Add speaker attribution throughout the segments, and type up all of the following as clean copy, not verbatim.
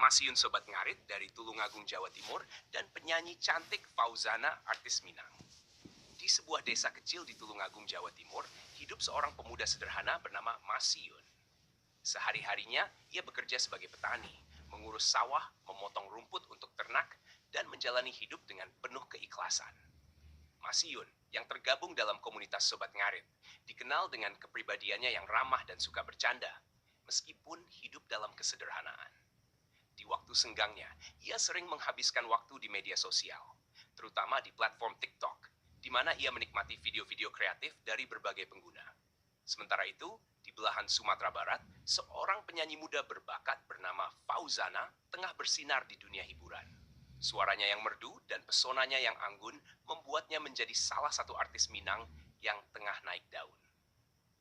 Speaker 1: Masiun Sobat Ngarit dari Tulungagung, Jawa Timur, dan penyanyi cantik Fauzana, artis Minang. Di sebuah desa kecil di Tulungagung, Jawa Timur, hidup seorang pemuda sederhana bernama Masiun. Sehari-harinya, ia bekerja sebagai petani, mengurus sawah, memotong rumput untuk ternak, dan menjalani hidup dengan penuh keikhlasan. Masiun, yang tergabung dalam komunitas Sobat Ngarit, dikenal dengan kepribadiannya yang ramah dan suka bercanda, meskipun hidup dalam kesederhanaan. Di waktu senggangnya, ia sering menghabiskan waktu di media sosial, terutama di platform TikTok, di mana ia menikmati video-video kreatif dari berbagai pengguna. Sementara itu, di belahan Sumatera Barat, seorang penyanyi muda berbakat bernama Fauzana tengah bersinar di dunia hiburan. Suaranya yang merdu dan pesonanya yang anggun membuatnya menjadi salah satu artis Minang yang tengah naik daun.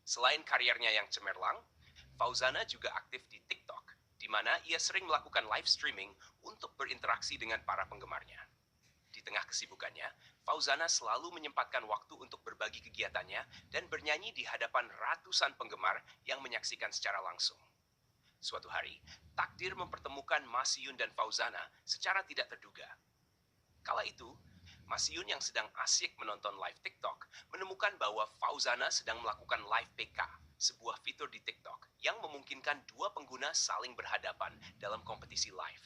Speaker 1: Selain karirnya yang cemerlang, Fauzana juga aktif di TikTok, di mana ia sering melakukan live streaming untuk berinteraksi dengan para penggemarnya. Di tengah kesibukannya, Fauzana selalu menyempatkan waktu untuk berbagi kegiatannya dan bernyanyi di hadapan ratusan penggemar yang menyaksikan secara langsung. Suatu hari, takdir mempertemukan Masiun dan Fauzana secara tidak terduga. Kala itu, Masiun yang sedang asyik menonton live TikTok menemukan bahwa Fauzana sedang melakukan live PK, sebuah fitur di TikTok yang memungkinkan dua pengguna saling berhadapan dalam kompetisi live.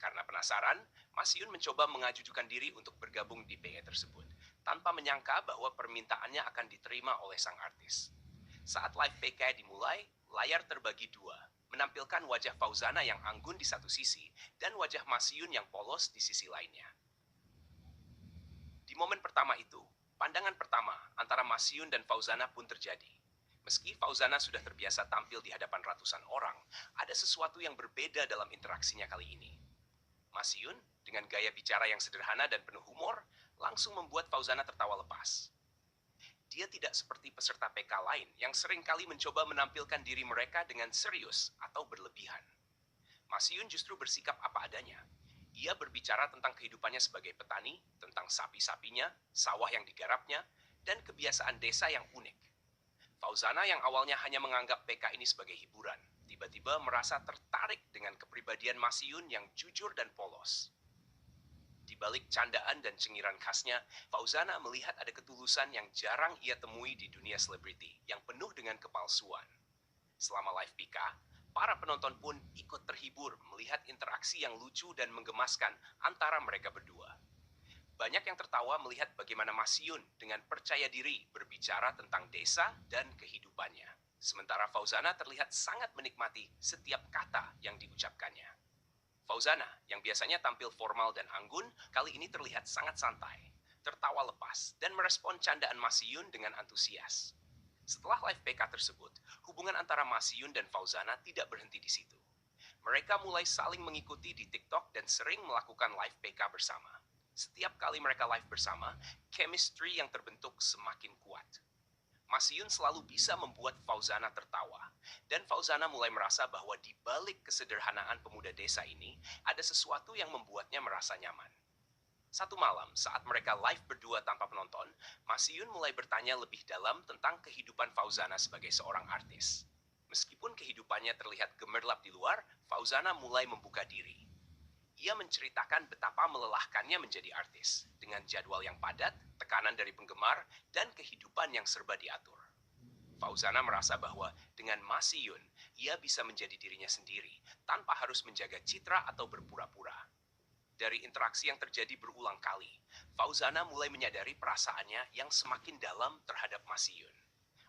Speaker 1: Karena penasaran, Masiun mencoba mengajukan diri untuk bergabung di PE tersebut, tanpa menyangka bahwa permintaannya akan diterima oleh sang artis. Saat live PK dimulai, layar terbagi dua, menampilkan wajah Fauzana yang anggun di satu sisi dan wajah Masiun yang polos di sisi lainnya. Di momen pertama itu, pandangan pertama antara Masiun dan Fauzana pun terjadi. Meski Fauzana sudah terbiasa tampil di hadapan ratusan orang, ada sesuatu yang berbeda dalam interaksinya kali ini. Masiun, dengan gaya bicara yang sederhana dan penuh humor, langsung membuat Fauzana tertawa lepas. Dia tidak seperti peserta PK lain yang seringkali mencoba menampilkan diri mereka dengan serius atau berlebihan. Masiun justru bersikap apa adanya. Ia berbicara tentang kehidupannya sebagai petani, tentang sapi-sapinya, sawah yang digarapnya, dan kebiasaan desa yang unik. Fauzana yang awalnya hanya menganggap PK ini sebagai hiburan, tiba-tiba merasa tertarik dengan kepribadian Masiun yang jujur dan polos. Di balik candaan dan cengiran khasnya, Fauzana melihat ada ketulusan yang jarang ia temui di dunia selebriti, yang penuh dengan kepalsuan. Selama live PK, para penonton pun ikut terhibur melihat interaksi yang lucu dan menggemaskan antara mereka berdua. Banyak yang tertawa melihat bagaimana Masiun dengan percaya diri berbicara tentang desa dan kehidupannya. Sementara Fauzana terlihat sangat menikmati setiap kata yang diucapkannya. Fauzana, yang biasanya tampil formal dan anggun, kali ini terlihat sangat santai, tertawa lepas, dan merespon candaan Masiun dengan antusias. Setelah live PK tersebut, hubungan antara Masiun dan Fauzana tidak berhenti di situ. Mereka mulai saling mengikuti di TikTok dan sering melakukan live PK bersama. Setiap kali mereka live bersama, chemistry yang terbentuk semakin kuat. Masiun selalu bisa membuat Fauzana tertawa, dan Fauzana mulai merasa bahwa di balik kesederhanaan pemuda desa ini, ada sesuatu yang membuatnya merasa nyaman. Satu malam, saat mereka live berdua tanpa penonton, Masiun mulai bertanya lebih dalam tentang kehidupan Fauzana sebagai seorang artis. Meskipun kehidupannya terlihat gemerlap di luar, Fauzana mulai membuka diri. Ia menceritakan betapa melelahkannya menjadi artis, dengan jadwal yang padat, tekanan dari penggemar, dan kehidupan yang serba diatur. Fauzana merasa bahwa dengan Masiun, ia bisa menjadi dirinya sendiri, tanpa harus menjaga citra atau berpura-pura. Dari interaksi yang terjadi berulang kali, Fauzana mulai menyadari perasaannya yang semakin dalam terhadap Masiun.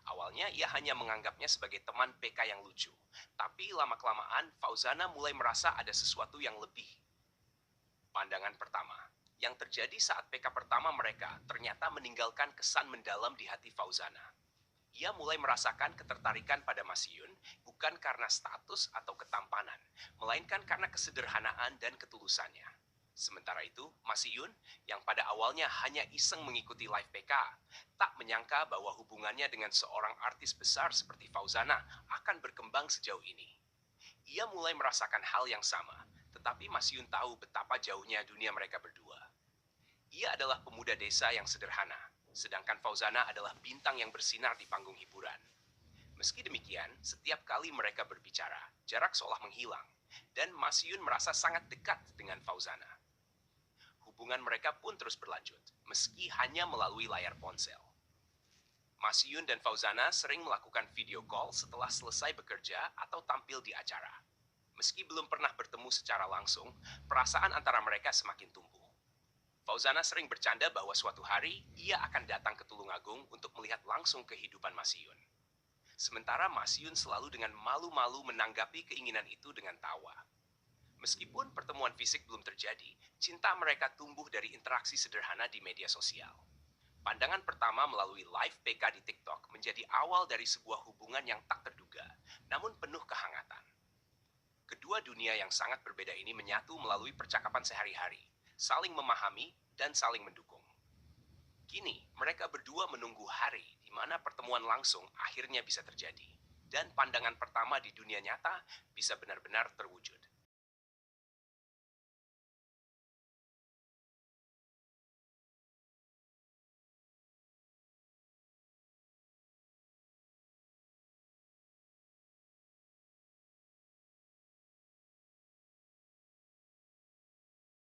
Speaker 1: Awalnya ia hanya menganggapnya sebagai teman PK yang lucu, tapi lama-kelamaan Fauzana mulai merasa ada sesuatu yang lebih. Pandangan pertama, yang terjadi saat PK pertama mereka ternyata meninggalkan kesan mendalam di hati Fauzana. Ia mulai merasakan ketertarikan pada Masiun bukan karena status atau ketampanan, melainkan karena kesederhanaan dan ketulusannya. Sementara itu, Masiun, yang pada awalnya hanya iseng mengikuti live PK, tak menyangka bahwa hubungannya dengan seorang artis besar seperti Fauzana akan berkembang sejauh ini. Ia mulai merasakan hal yang sama, tetapi Masiun tahu betapa jauhnya dunia mereka berdua. Ia adalah pemuda desa yang sederhana, sedangkan Fauzana adalah bintang yang bersinar di panggung hiburan. Meski demikian, setiap kali mereka berbicara, jarak seolah menghilang. dan Masyun merasa sangat dekat dengan Fauzana. Hubungan mereka pun terus berlanjut, meski hanya melalui layar ponsel. Masyun dan Fauzana sering melakukan video call setelah selesai bekerja atau tampil di acara. Meski belum pernah bertemu secara langsung, perasaan antara mereka semakin tumbuh. Fauzana sering bercanda bahwa suatu hari ia akan datang ke Tulungagung untuk melihat langsung kehidupan Masyun. Sementara Masyun selalu dengan malu-malu menanggapi keinginan itu dengan tawa. Meskipun pertemuan fisik belum terjadi, cinta mereka tumbuh dari interaksi sederhana di media sosial. Pandangan pertama melalui live PK di TikTok menjadi awal dari sebuah hubungan yang tak terduga, namun penuh kehangatan. Kedua dunia yang sangat berbeda ini menyatu melalui percakapan sehari-hari, saling memahami dan saling mendukung. Kini, mereka berdua menunggu hari di mana pertemuan langsung akhirnya bisa terjadi, dan pandangan pertama di dunia nyata bisa benar-benar terwujud.